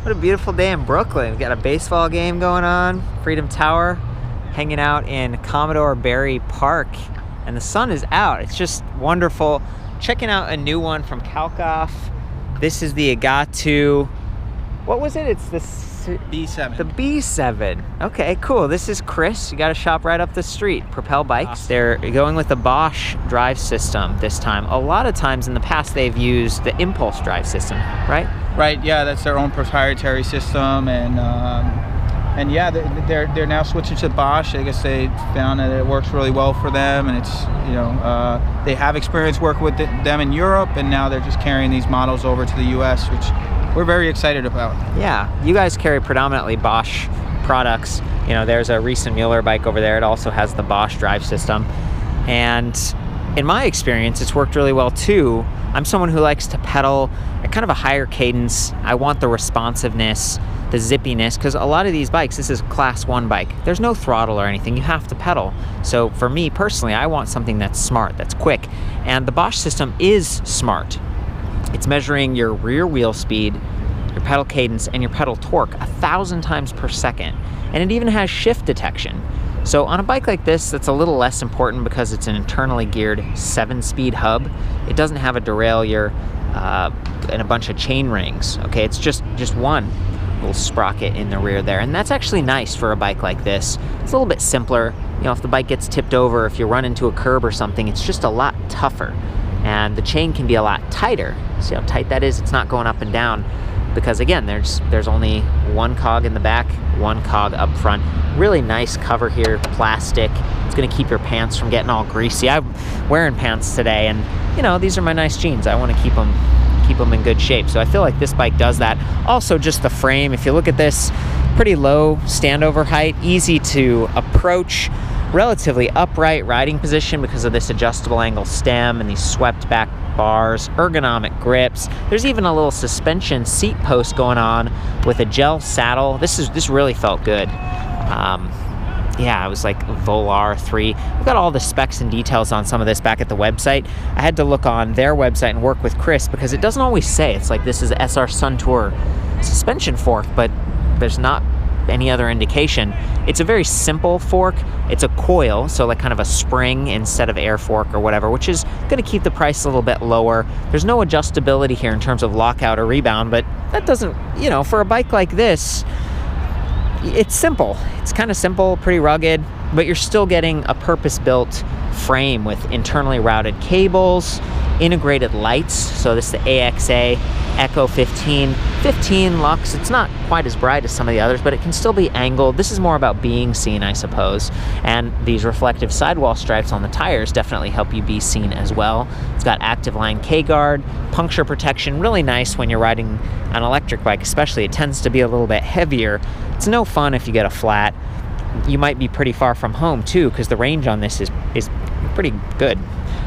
What a beautiful day in Brooklyn. We've got a baseball game going on, Freedom Tower, hanging out in Commodore Barry Park, and the sun is out. It's just wonderful. Checking out a new one from Kalkhoff. This is the Agattu. What was it? It's the B7. The B7. Okay, cool. This is Chris. You got a shop right up the street. Propel Bikes. Awesome. They're going with the Bosch drive system this time. A lot of times in the past they've used the impulse drive system, right? Right. Yeah, that's their own proprietary system, and yeah, they're now switching to Bosch. I guess they found that it works really well for them, and it's they have experience working with them in Europe, and now they're just carrying these models over to the U.S., which we're very excited about. Yeah, you guys carry predominantly Bosch products. You know, there's a recent Mueller bike over there. It also has the Bosch drive system. And in my experience, it's worked really well too. I'm someone who likes to pedal at kind of a higher cadence. I want the responsiveness, the zippiness, because a lot of these bikes, this is a class 1 bike. There's no throttle or anything. You have to pedal. So for me personally, I want something that's smart, that's quick. And the Bosch system is smart. It's measuring your rear wheel speed, your pedal cadence, and your pedal torque 1,000 times per second. And it even has shift detection. So on a bike like this, that's a little less important because it's an internally geared 7-speed hub. It doesn't have a derailleur and a bunch of chain rings. Okay, it's just one little sprocket in the rear there. And that's actually nice for a bike like this. It's a little bit simpler. You know, if the bike gets tipped over, if you run into a curb or something, it's just a lot tougher. And the chain can be a lot tighter. See how tight that is? It's not going up and down because, again, there's only one cog in the back, one cog up front. Really nice cover here, plastic. It's going to keep your pants from getting all greasy. I'm wearing pants today, and you know, these are my nice jeans. I want to keep them in good shape. So I feel like this bike does that. Also, just the frame. If you look at this, pretty low standover height, easy to approach. Relatively upright riding position because of this adjustable angle stem and these swept back bars, ergonomic grips. There's even a little suspension seat post going on with a gel saddle. This really felt good. Yeah, it was like Volar 3. We've got all the specs and details on some of this back at the website. I had to look on their website and work with Chris because it doesn't always say. It's like this is SR Suntour suspension fork, but there's not any other indication. It's a very simple fork. It's a coil, so like kind of a spring instead of air fork or whatever, which is going to keep the price a little bit lower. There's no adjustability here in terms of lockout or rebound, but that doesn't, you know, for a bike like this, it's simple. It's kind of simple, pretty rugged, but you're still getting a purpose-built frame with internally routed cables, integrated lights. So this is the AXA Echo 15 lux. It's not quite as bright as some of the others, but it can still be angled. This is more about being seen, I suppose. And these reflective sidewall stripes on the tires definitely help you be seen as well. It's got active line K-guard, puncture protection, really nice when you're riding an electric bike, especially. It tends to be a little bit heavier. It's no fun if you get a flat. You might be pretty far from home too, because the range on this is pretty good.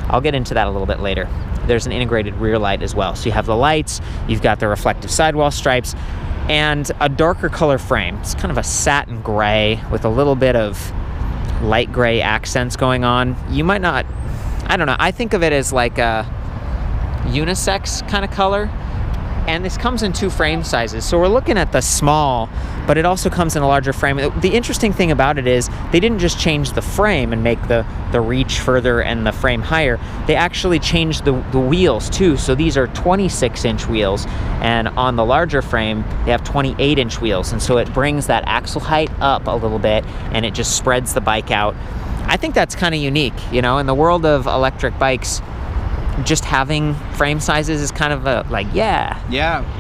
I'll get into that a little bit later. There's an integrated rear light as well. So you have the lights, you've got the reflective sidewall stripes, and a darker color frame. It's kind of a satin gray with a little bit of light gray accents going on. You might not, I don't know, I think of it as like a unisex kind of color. And this comes in 2 frame sizes. So we're looking at the small, but it also comes in a larger frame. The interesting thing about it is they didn't just change the frame and make the reach further and the frame higher. They actually changed the wheels too. So these are 26-inch wheels. And on the larger frame, they have 28-inch wheels. And so it brings that axle height up a little bit and it just spreads the bike out. I think that's kind of unique. You know, in the world of electric bikes, just having frame sizes is kind of a, like, yeah.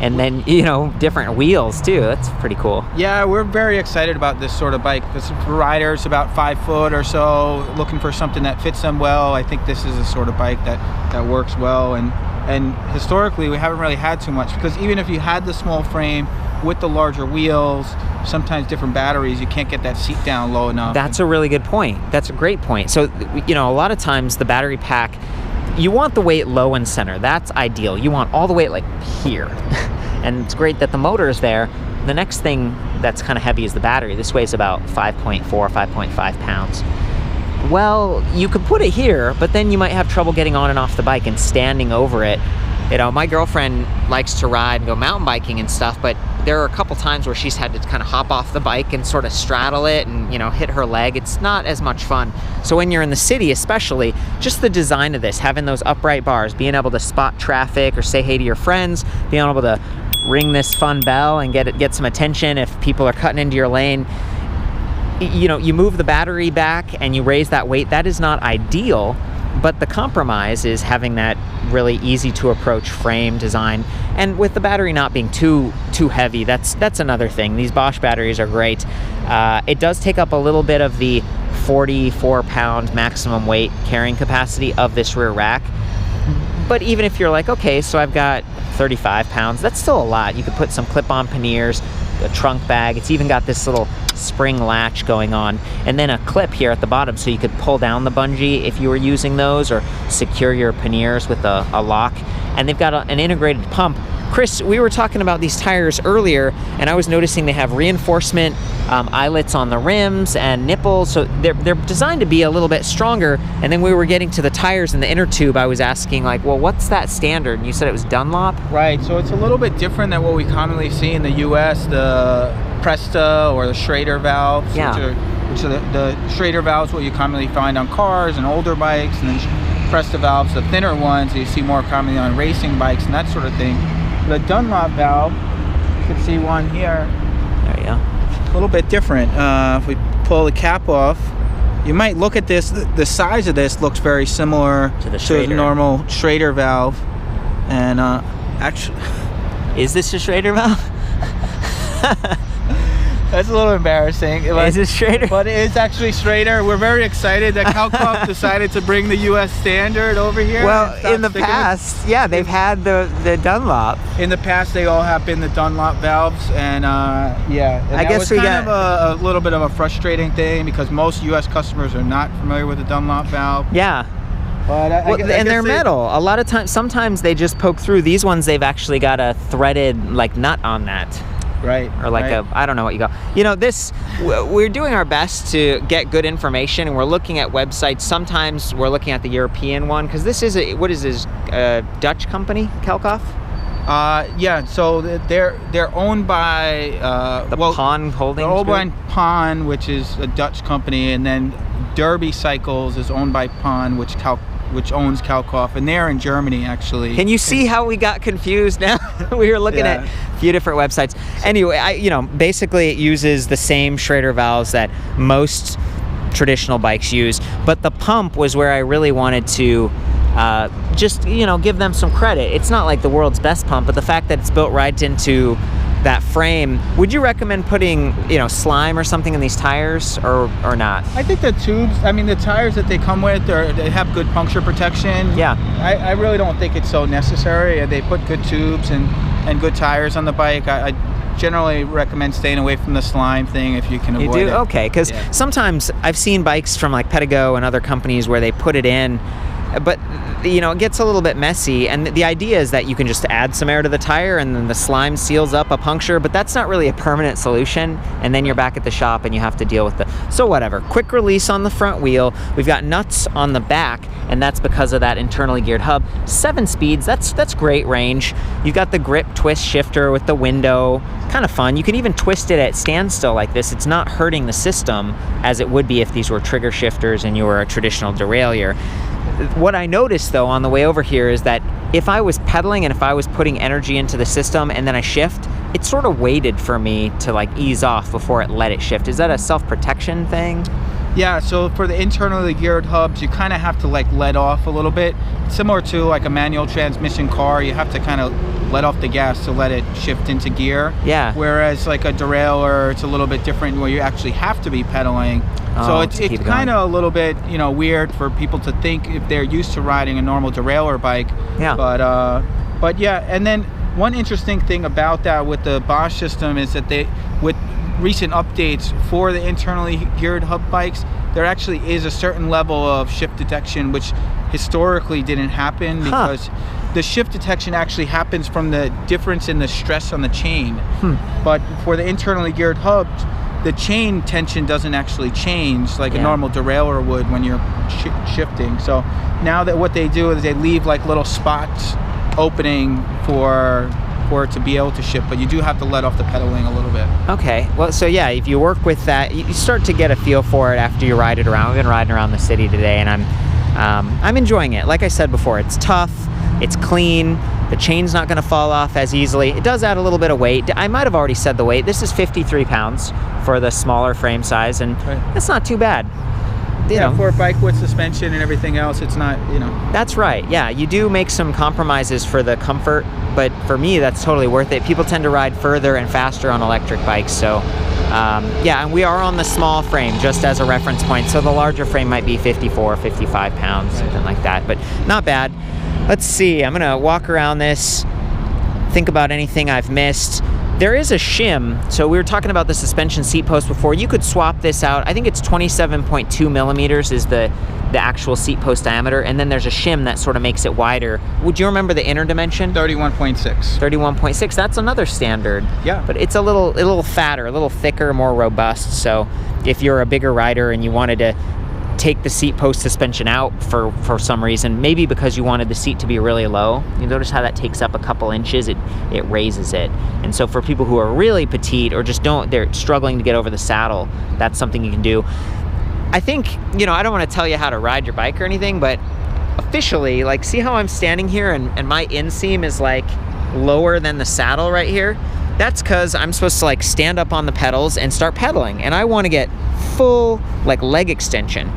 And then, you know, different wheels too. That's pretty cool. Yeah, we're very excited about this sort of bike. Because for riders about 5 foot or so, looking for something that fits them well, I think this is a sort of bike that works well. And historically, we haven't really had too much, because even if you had the small frame with the larger wheels, sometimes different batteries, you can't get that seat down low enough. That's a really good point. That's a great point. So, you know, a lot of times the battery pack, you want the weight low and center. That's ideal. You want all the weight like here. And it's great that the motor is there. The next thing that's kind of heavy is the battery. This weighs about 5.4, 5.5 pounds. Well, you could put it here, but then you might have trouble getting on and off the bike and standing over it. You know, my girlfriend likes to ride and go mountain biking and stuff, but there are a couple times where she's had to kind of hop off the bike and sort of straddle it and, you know, hit her leg. It's not as much fun. So when you're in the city especially, just the design of this, having those upright bars, being able to spot traffic or say hey to your friends, being able to ring this fun bell and get some attention if people are cutting into your lane. You know, you move the battery back and you raise that weight. That is not ideal, but the compromise is having that really easy to approach frame design. And with the battery not being too heavy, that's another thing. These Bosch batteries are great. It does take up a little bit of the 44-pound maximum weight carrying capacity of this rear rack. But even if you're like, okay, so I've got 35 pounds, that's still a lot. You could put some clip-on panniers, a trunk bag. It's even got this little spring latch going on, and then a clip here at the bottom so you could pull down the bungee if you were using those, or secure your panniers with a lock. And they've got an integrated pump. Chris, we were talking about these tires earlier, and I was noticing they have reinforcement eyelets on the rims and nipples, so they're designed to be a little bit stronger. And then we were getting to the tires in the inner tube. I was asking, like, well, what's that standard? And you said it was Dunlop? Right, so it's a little bit different than what we commonly see in the US, the Presta or the Schrader valves. Yeah. Which are the Schrader valves, what you commonly find on cars and older bikes, and then Presta valves, the thinner ones that you see more commonly on racing bikes and that sort of thing. The Dunlop valve, you can see one here. There you go. A little bit different. If we pull the cap off, you might look at this. The size of this looks very similar to the normal Schrader valve. And actually, is this a Schrader valve? That's a little embarrassing. Is it Schrader? But it is actually Schrader. We're very excited that Kalkhoff decided to bring the U.S. standard over here. Well, in the past, yeah, they've had the Dunlop. In the past, they all have been the Dunlop valves, and yeah. And I guess we got a little bit of a frustrating thing because most U.S. customers are not familiar with the Dunlop valve. Yeah. But and they're metal. A lot of times, sometimes they just poke through. These ones, they've actually got a threaded like nut on that. Right. Or like I don't know what you go. You know, we're doing our best to get good information, and we're looking at websites. Sometimes we're looking at the European one, because this is a Dutch company, Kalkhoff? Yeah, so they're owned by Pon Holdings. They're owned by Pon, which is a Dutch company, and then Derby Cycles is owned by Pon, which owns Kalkhoff, and they're in Germany actually. Can you see how we got confused now? We were looking at a few different websites. Anyway, basically it uses the same Schrader valves that most traditional bikes use, but the pump was where I really wanted to just give them some credit. It's not like the world's best pump, but the fact that it's built right into that frame. Would you recommend putting slime or something in these tires, or not? I think the tubes, the tires that they come with, they have good puncture protection. Yeah. I really don't think it's so necessary. They put good tubes and good tires on the bike. I generally recommend staying away from the slime thing if you can avoid it. You do? Okay, because sometimes I've seen bikes from like Pedigo and other companies where they put it in, but it gets a little bit messy, and the idea is that you can just add some air to the tire and then the slime seals up a puncture, but that's not really a permanent solution, and then you're back at the shop and you have to deal with so whatever. Quick release on the front wheel. We've got nuts on the back, and that's because of that internally geared hub. 7 speeds, that's great range. You've got the grip twist shifter with the window, kind of fun. You can even twist it at standstill like this. It's not hurting the system as it would be if these were trigger shifters and you were a traditional derailleur. What I noticed though on the way over here is that if I was pedaling and if I was putting energy into the system and then I shift, it sort of waited for me to like ease off before it let it shift. Is that a self-protection thing? Yeah, so for the internally geared hubs, you kind of have to like let off a little bit. Similar to like a manual transmission car, you have to kind of let off the gas to let it shift into gear. Yeah. Whereas like a derailleur, it's a little bit different where you actually have to be pedaling. So it's kind of a little bit, weird for people to think if they're used to riding a normal derailleur bike. Yeah. But yeah, and then one interesting thing about that with the Bosch system is that with recent updates for the internally geared hub bikes, there actually is a certain level of shift detection which historically didn't happen because the shift detection actually happens from the difference in the stress on the chain. But for the internally geared hubs, the chain tension doesn't actually change like a normal derailleur would when you're shifting. So now that what they do is they leave like little spots opening for for it to be able to ship, but you do have to let off the pedaling a little bit. Okay, well, so yeah, if you work with that, you start to get a feel for it after you ride it around. We've been riding around the city today, and I'm enjoying it. Like I said before, it's tough, it's clean, the chain's not gonna fall off as easily. It does add a little bit of weight. I might have already said the weight. This is 53 pounds for the smaller frame size, and that's not too bad. You know, for a bike with suspension and everything else, it's not, you know. That's right, yeah. You do make some compromises for the comfort, but for me, that's totally worth it. People tend to ride further and faster on electric bikes, so yeah, and we are on the small frame, just as a reference point, so the larger frame might be 54, 55 pounds, something like that, but not bad. Let's see, I'm gonna walk around this, think about anything I've missed. There is a shim, so we were talking about the suspension seat post before. You could swap this out. I think it's 27.2 millimeters is the actual seat post diameter, and then there's a shim that sort of makes it wider. Would you remember the inner dimension? 31.6. 31.6, that's another standard. Yeah. But it's a little fatter, a little thicker, more robust, so if you're a bigger rider and you wanted to take the seat post suspension out for some reason, maybe because you wanted the seat to be really low, you notice how that takes up a couple inches, it raises it. And so for people who are really petite or just they're struggling to get over the saddle, that's something you can do. I think, you know, I don't want to tell you how to ride your bike or anything, but officially, like, see how I'm standing here and my inseam is like lower than the saddle right here? That's because I'm supposed to like stand up on the pedals and start pedaling, and I want to get full like leg extension.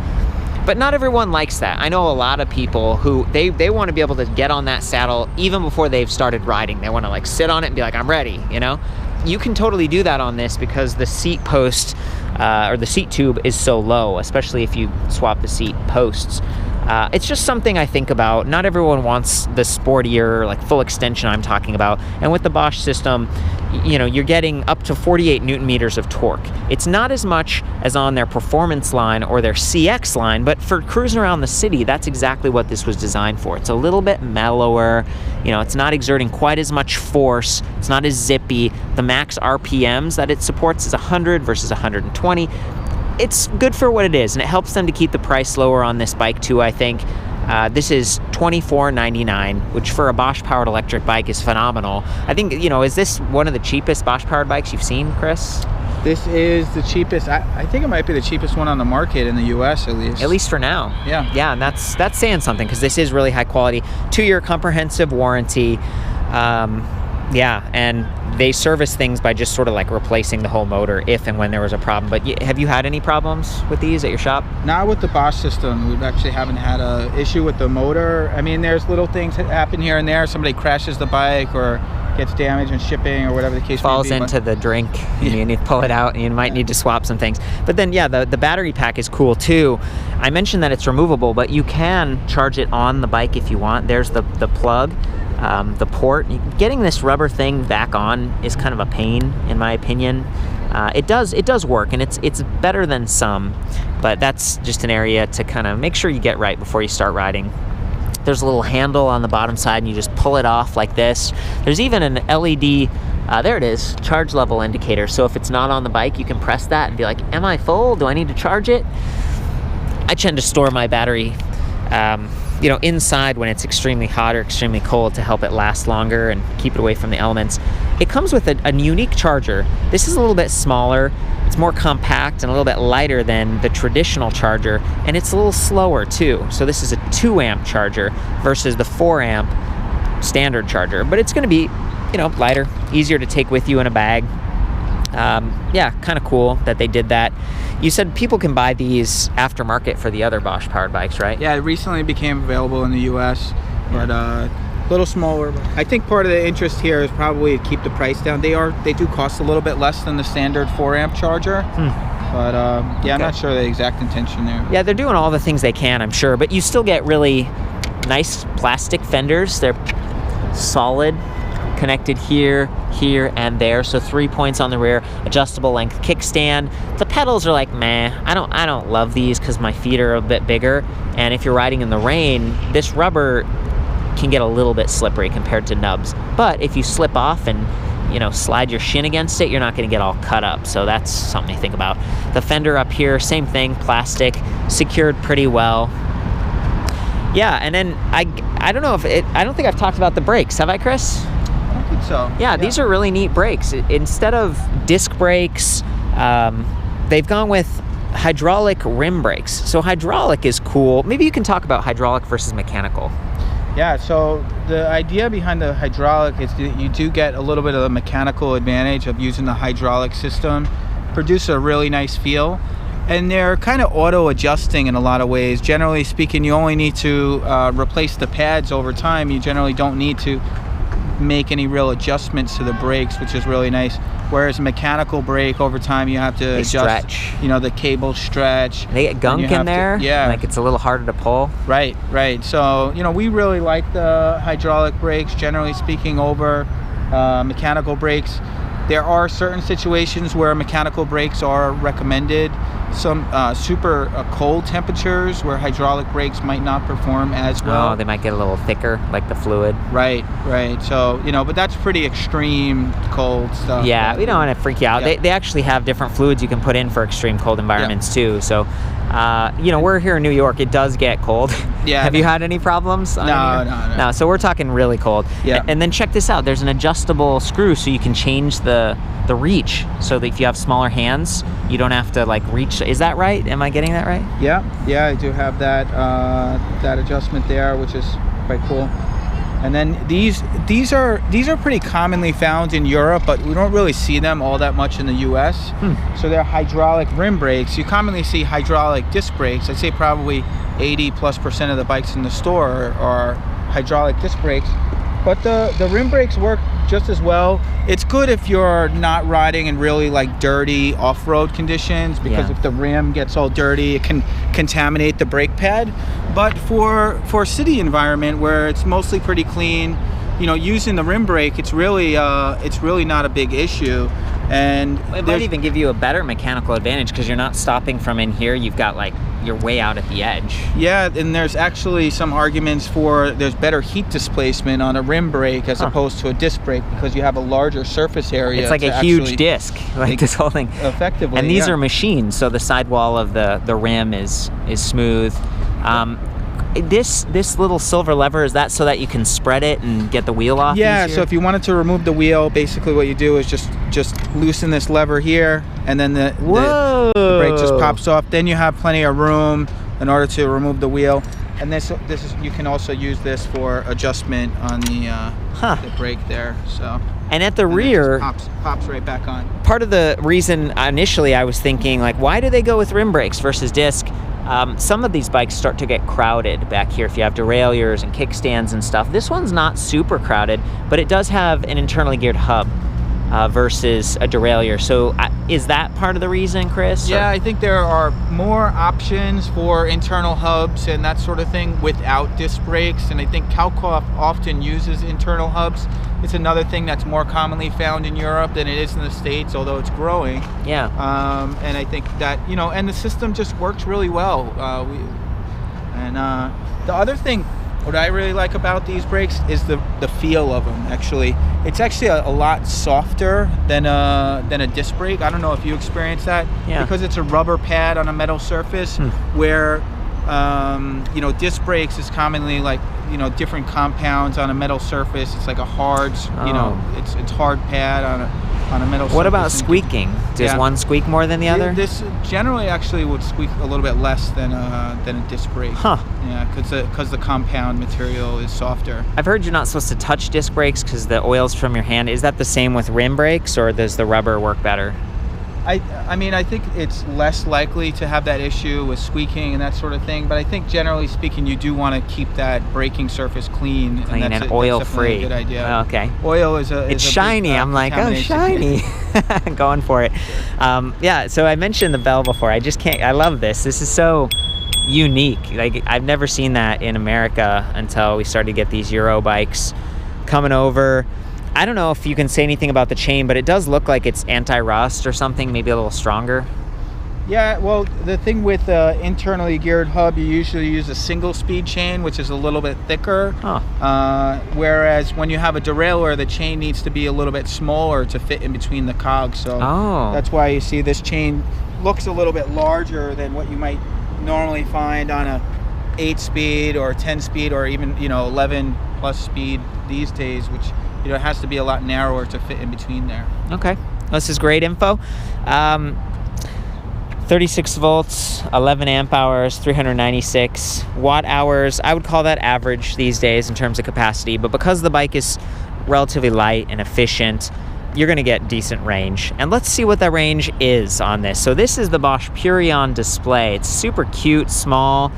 But not everyone likes that. I know a lot of people who they want to be able to get on that saddle even before they've started riding. They want to like sit on it and be like, I'm ready, you know? You can totally do that on this because the seat post or the seat tube is so low, especially if you swap the seat posts. It's just something I think about. Not everyone wants the sportier, like full extension I'm talking about. And with the Bosch system, you know, you're getting up to 48 Newton meters of torque. It's not as much as on their performance line or their CX line, but for cruising around the city, that's exactly what this was designed for. It's a little bit mellower, you know, it's not exerting quite as much force, it's not as zippy. The max RPMs that it supports is 100 versus 120. It's good for what it is, and it helps them to keep the price lower on this bike too, I think. This is $24.99, which for a Bosch-powered electric bike is phenomenal. I think, you know, is this one of the cheapest Bosch-powered bikes you've seen, Chris? This is the cheapest. I think it might be the cheapest one on the market in the US, at least. At least for now. Yeah. Yeah, and that's saying something, because this is really high quality. 2-year comprehensive warranty. Yeah, and they service things by just sort of like replacing the whole motor if and when there was a problem. But have you had any problems with these at your shop? Not with the Bosch system. We actually haven't had an issue with the motor. I mean, there's little things that happen here and there. Somebody crashes the bike or gets damaged in shipping or whatever the case may be. Falls into the drink, and you need to pull it out, and you might need to swap some things. But then, yeah, the battery pack is cool too. I mentioned that it's removable, but you can charge it on the bike if you want. There's the plug. The port. Getting this rubber thing back on is kind of a pain, in my opinion. It does work, and it's better than some, but that's just an area to kind of make sure you get right before you start riding. There's a little handle on the bottom side, and you just pull it off like this. There's even an LED, there it is, charge level indicator. So if it's not on the bike, you can press that and be like, am I full? Do I need to charge it? I tend to store my battery you know, inside when it's extremely hot or extremely cold to help it last longer and keep it away from the elements. It comes with a unique charger. This is a little bit smaller, it's more compact and a little bit lighter than the traditional charger, and it's a little slower too. So this is a 2-amp charger versus the 4-amp standard charger, but it's gonna be, you know, lighter, easier to take with you in a bag. Yeah, kind of cool that they did that. You said people can buy these aftermarket for the other Bosch powered bikes, right? Yeah, it recently became available in the US, but a little smaller. I think part of the interest here is probably to keep the price down. They do cost a little bit less than the standard 4-amp charger. But yeah, okay. I'm not sure the exact intention there. Yeah, they're doing all the things they can, I'm sure, but you still get really nice plastic fenders. They're solid, connected here, here, and there. So 3 points on the rear, adjustable length kickstand. The pedals are like, meh. I don't love these because my feet are a bit bigger. And if you're riding in the rain, this rubber can get a little bit slippery compared to nubs. But if you slip off and, you know, slide your shin against it, you're not going to get all cut up. So that's something to think about. The fender up here, same thing, plastic, secured pretty well. Yeah, and then I don't know if I don't think I've talked about the brakes. Have I, Chris? think so. Yeah, these are really neat brakes. Instead of disc brakes, they've gone with hydraulic rim brakes. So hydraulic is cool. Maybe you can talk about hydraulic versus mechanical. Yeah, so the idea behind the hydraulic is that you do get a little bit of the mechanical advantage of using the hydraulic system, produce a really nice feel, and they're kind of auto-adjusting in a lot of ways. Generally speaking, you only need to replace the pads over time. You generally don't need to make any real adjustments to the brakes, which is really nice. Whereas a mechanical brake, over time you have to adjust, stretch. You know, the cables stretch. They get gunk in there. Yeah. Like it's a little harder to pull. Right. So, you know, we really like the hydraulic brakes, generally speaking, over mechanical brakes. There are certain situations where mechanical brakes are recommended. Some super cold temperatures where hydraulic brakes might not perform as well. Oh, they might get a little thicker, like the fluid. Right. So, you know, but that's pretty extreme cold stuff. Yeah, we don't want to freak you out. Yeah. They actually have different fluids you can put in for extreme cold environments too. So, you know, we're here in New York. It does get cold. Yeah. Have you had any problems? No. So we're talking really cold. Yeah. And then check this out. There's an adjustable screw so you can change the reach, so that if you have smaller hands, you don't have to like reach. Is that right? Am I getting that right? Yeah, I do have that that adjustment there, which is quite cool. And then these are pretty commonly found in Europe, but we don't really see them all that much in the US. So they're hydraulic rim brakes. You commonly see hydraulic disc brakes. I'd say probably 80+% of the bikes in the store are hydraulic disc brakes. But the rim brakes work just as well. It's good if you're not riding in really like dirty off-road conditions, because if the rim gets all dirty, it can contaminate the brake pad. But for city environment where it's mostly pretty clean, you know, using the rim brake, it's really not a big issue. And it might even give you a better mechanical advantage because you're not stopping from in here. You've got like, you're way out at the edge. Yeah, and there's actually some arguments for there's better heat displacement on a rim brake as opposed to a disc brake, because you have a larger surface area. It's like a huge disc, like this whole thing. Effectively, and these are machined, so the sidewall of the rim is smooth. This little silver lever, is that so that you can spread it and get the wheel off easier? So if you wanted to remove the wheel, basically what you do is just loosen this lever here, and then the brake just pops off. Then you have plenty of room in order to remove the wheel. And this is, you can also use this for adjustment on the brake there. So. And at the rear, pops right back on. Part of the reason initially I was thinking, like, why do they go with rim brakes versus disc? Some of these bikes start to get crowded back here if you have derailleurs and kickstands and stuff. This one's not super crowded, but it does have an internally geared hub versus a derailleur. So is that part of the reason, Chris? Yeah, I think there are more options for internal hubs and that sort of thing without disc brakes. And I think Kalkhoff often uses internal hubs. It's another thing that's more commonly found in Europe than it is in the States, although it's growing. Yeah. And I think that, you know, and the system just works really well. The other thing, what I really like about these brakes is the feel of them, actually. It's actually a lot softer than a disc brake. I don't know if you experience that. Yeah. Because it's a rubber pad on a metal surface, where you know, disc brakes is commonly like, you know, different compounds on a metal surface. It's like a hard, you know, it's hard pad on a metal surface. What about squeaking? Does one squeak more than the other? This generally actually would squeak a little bit less than a disc brake. Huh. Yeah, because the compound material is softer. I've heard you're not supposed to touch disc brakes because the oil's from your hand. Is that the same with rim brakes, or does the rubber work better? I mean, I think it's less likely to have that issue with squeaking and that sort of thing, but I think generally speaking, you do want to keep that braking surface clean and oil free. A good idea. Oh, okay. Oil is it's shiny. I'm like, oh, shiny. Going for it. Yeah. So I mentioned the bell before. I just can't. I love this. This is so unique. Like, I've never seen that in America until we started to get these Euro bikes coming over. I don't know if you can say anything about the chain, but it does look like it's anti-rust or something, maybe a little stronger. Yeah, well, the thing with internally geared hub, you usually use a single speed chain, which is a little bit thicker. Whereas when you have a derailleur, the chain needs to be a little bit smaller to fit in between the cogs. So that's why you see this chain looks a little bit larger than what you might normally find on a 8-speed or 10-speed or even, you know, 11+ speed these days, which you know, it has to be a lot narrower to fit in between there. Okay, this is great info. 36 volts, 11 amp hours, 396 watt hours. I would call that average these days in terms of capacity, but because the bike is relatively light and efficient, you're gonna get decent range. And let's see what the range is on this. So this is the Bosch Purion display. It's super cute, small,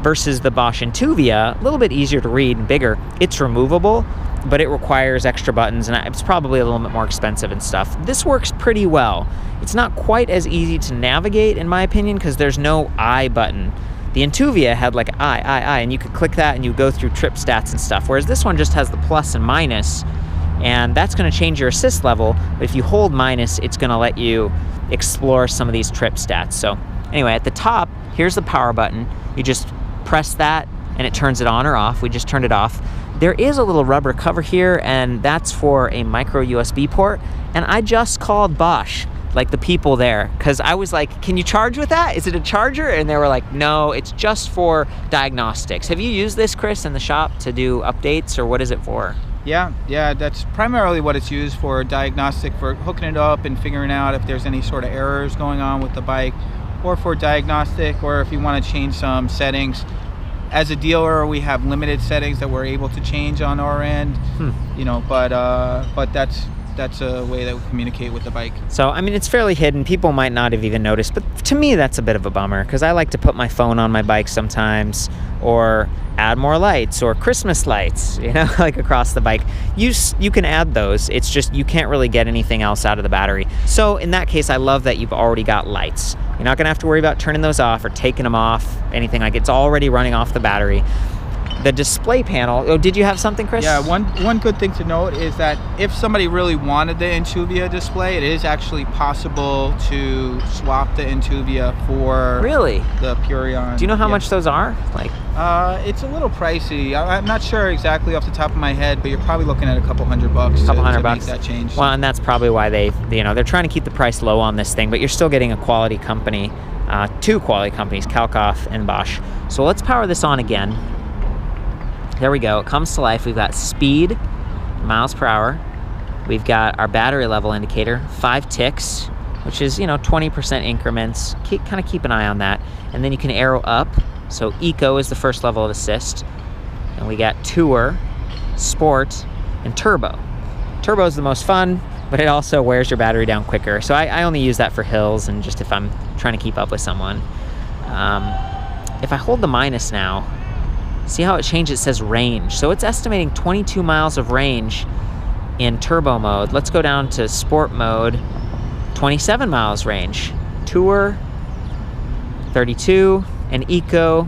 versus the Bosch Intuvia, a little bit easier to read and bigger. It's removable, but it requires extra buttons, and it's probably a little bit more expensive and stuff. This works pretty well. It's not quite as easy to navigate, in my opinion, because there's no I button. The Intuvia had like I, and you could click that and you go through trip stats and stuff, whereas this one just has the plus and minus, and that's gonna change your assist level, but if you hold minus, it's gonna let you explore some of these trip stats. So anyway, at the top, here's the power button. You just press that and it turns it on or off. We just turned it off. There is a little rubber cover here, and that's for a micro USB port. And I just called Bosch, like the people there, because I was like, can you charge with that? Is it a charger? And they were like, no, it's just for diagnostics. Have you used this, Chris, in the shop to do updates, or what is it for? Yeah, that's primarily what it's used for, diagnostic, for hooking it up and figuring out if there's any sort of errors going on with the bike, or for diagnostic, or if you want to change some settings. As a dealer, we have limited settings that we're able to change on our end, you know, but that's a way that we communicate with the bike. So, I mean, it's fairly hidden. People might not have even noticed, but to me, that's a bit of a bummer, because I like to put my phone on my bike sometimes, or add more lights, or Christmas lights, you know, like across the bike. You can add those. It's just you can't really get anything else out of the battery. So in that case, I love that you've already got lights. You're not gonna have to worry about turning those off or taking them off, anything. Like, it's already running off the battery. The display panel, oh, did you have something, Chris? Yeah, one good thing to note is that if somebody really wanted the Intuvia display, it is actually possible to swap the Intuvia for the Purion. Do you know how much those are? Like, it's a little pricey. I'm not sure exactly off the top of my head, but you're probably looking at a couple $100 to make that change. Well, and that's probably why they're trying to keep the price low on this thing, but you're still getting a quality company, two quality companies, Kalkhoff and Bosch. So let's power this on again. There we go, it comes to life. We've got speed, miles per hour. We've got our battery level indicator, 5 ticks, which is, 20% increments. Kind of keep an eye on that. And then you can arrow up. So Eco is the first level of assist. And we got Tour, Sport, and Turbo. Turbo is the most fun, but it also wears your battery down quicker. So I only use that for hills and just if I'm trying to keep up with someone. If I hold the minus now, see how it changed? It says range. So it's estimating 22 miles of range in turbo mode. Let's go down to sport mode, 27 miles range. Tour, 32, and Eco,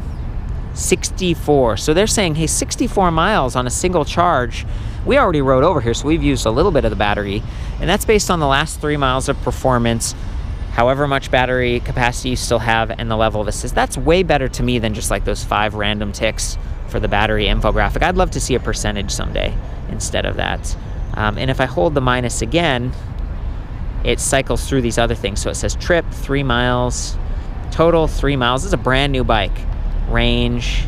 64. So they're saying, hey, 64 miles on a single charge. We already rode over here, so we've used a little bit of the battery, and that's based on the last 3 miles of performance, however much battery capacity you still have, and the level of assist. That's way better to me than just like those 5 random ticks for the battery infographic. I'd love to see a percentage someday instead of that. And if I hold the minus again, it cycles through these other things. So it says trip, 3 miles, total 3 miles. This is a brand new bike. Range,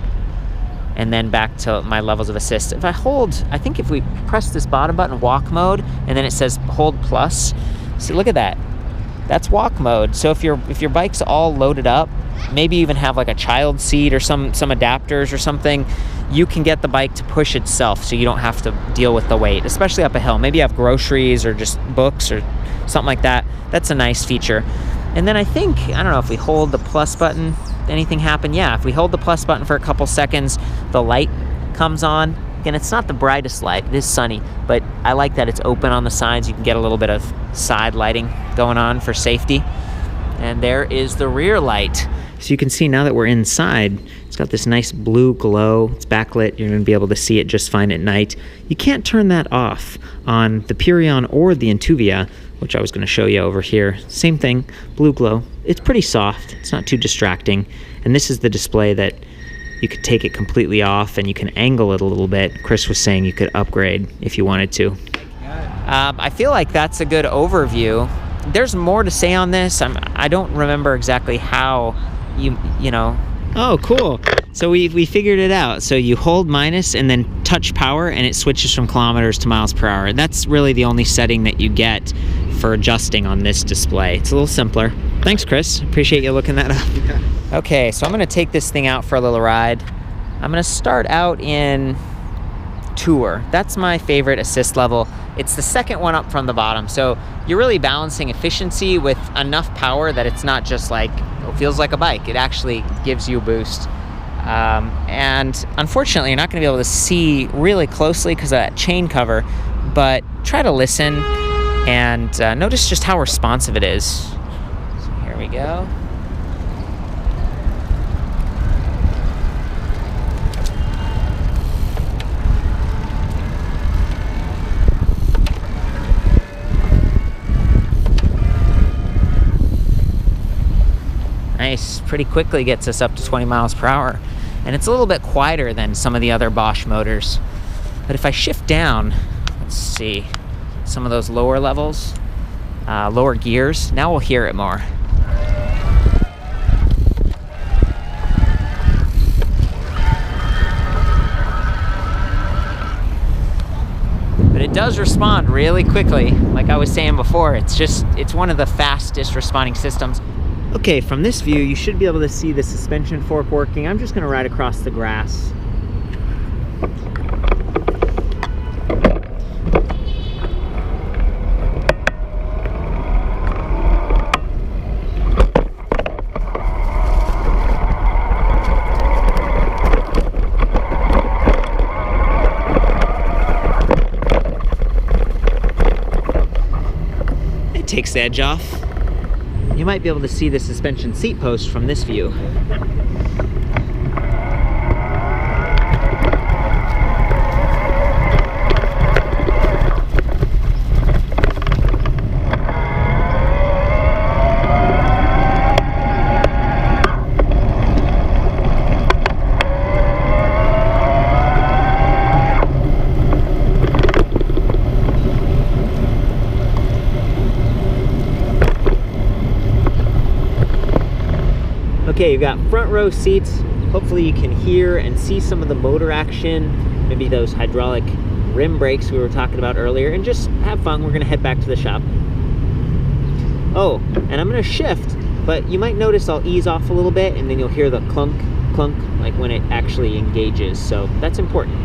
and then back to my levels of assist. If I hold, I think if we press this bottom button, walk mode, and then it says hold plus, see, look at that. That's walk mode. So if your bike's all loaded up, maybe even have like a child seat or some adapters or something, you can get the bike to push itself so you don't have to deal with the weight, especially up a hill. Maybe you have groceries or just books or something like that. That's a nice feature. And then I don't know if we hold the plus button, anything happen? Yeah, if we hold the plus button for a couple seconds, the light comes on. Again, it's not the brightest light, it is sunny, but I like that it's open on the sides. You can get a little bit of side lighting going on for safety. And there is the rear light. So you can see now that we're inside, it's got this nice blue glow. It's backlit. You're going to be able to see it just fine at night. You can't turn that off on the Purion or the Intuvia, which I was going to show you over here. Same thing, blue glow. It's pretty soft. It's not too distracting. And this is the display that you could take it completely off and you can angle it a little bit. Chris was saying you could upgrade if you wanted to. I feel like that's a good overview. There's more to say on this. I don't remember exactly how you know. Oh, cool. So we figured it out. So you hold minus and then touch power and it switches from kilometers to miles per hour. That's really the only setting that you get for adjusting on this display. It's a little simpler. Thanks, Chris. Appreciate you looking that up. Yeah. Okay, so I'm gonna take this thing out for a little ride. I'm gonna start out in Tour. That's my favorite assist level. It's the second one up from the bottom. So you're really balancing efficiency with enough power that it's not just like, it feels like a bike. It actually gives you a boost. And unfortunately, you're not going to be able to see really closely because of that chain cover, but try to listen and notice just how responsive it is. So here we go. Nice, pretty quickly gets us up to 20 miles per hour. And it's a little bit quieter than some of the other Bosch motors. But if I shift down, let's see, some of those lower levels, lower gears, now we'll hear it more. But it does respond really quickly. Like I was saying before, it's one of the fastest responding systems. Okay, from this view, you should be able to see the suspension fork working. I'm just gonna ride across the grass. It takes the edge off. You might be able to see the suspension seat post from this view. Okay, you've got front row seats. Hopefully you can hear and see some of the motor action, maybe those hydraulic rim brakes we were talking about earlier, and just have fun. We're gonna head back to the shop. Oh, and I'm gonna shift, but you might notice I'll ease off a little bit and then you'll hear the clunk, clunk, like when it actually engages. So that's important.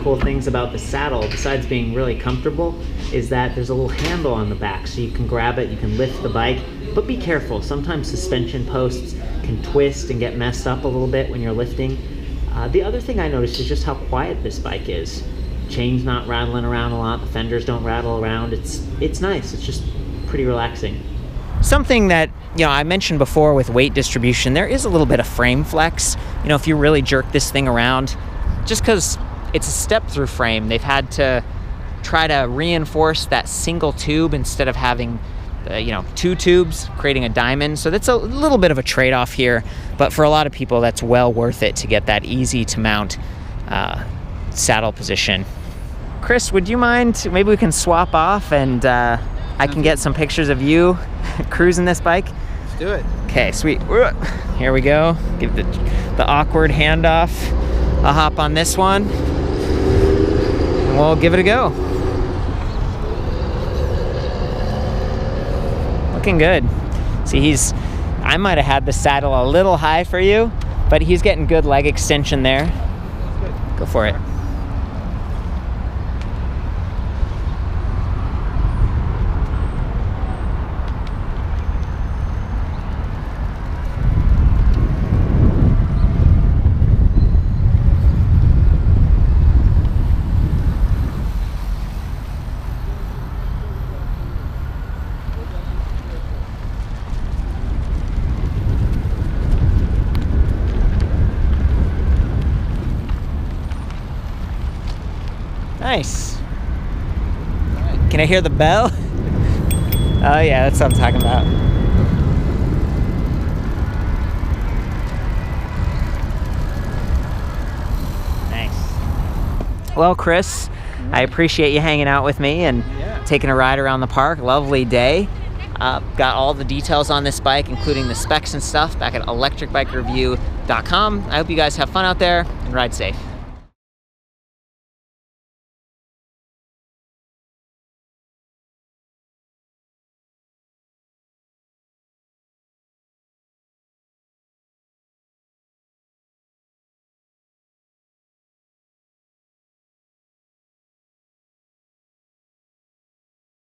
Cool things about the saddle, besides being really comfortable, is that there's a little handle on the back, so you can grab it, you can lift the bike, but be careful. Sometimes suspension posts can twist and get messed up a little bit when you're lifting. The other thing I noticed is just how quiet this bike is. Chain's not rattling around a lot, the fenders don't rattle around. It's nice, it's just pretty relaxing. something that, you know, I mentioned before with weight distribution, there is a little bit of frame flex. You know, if you really jerk this thing around, just because it's a step-through frame, they've had to try to reinforce that single tube instead of having, you know, 2 tubes, creating a diamond. So that's a little bit of a trade-off here, but for a lot of people, that's well worth it to get that easy-to-mount saddle position. Chris, would you mind, maybe we can swap off and I can get some pictures of you cruising this bike? Let's do it. Okay, sweet. Here we go. Give the awkward handoff. I'll hop on this one and we'll give it a go. Looking good. See, I might have had the saddle a little high for you, but he's getting good leg extension there. Go for it. Nice. Can I hear the bell? Oh yeah, that's what I'm talking about. Nice. Well, Chris, I appreciate you hanging out with me and taking a ride around the park. Lovely day. Got all the details on this bike, including the specs and stuff, back at ElectricBikeReview.com. I hope you guys have fun out there and ride safe.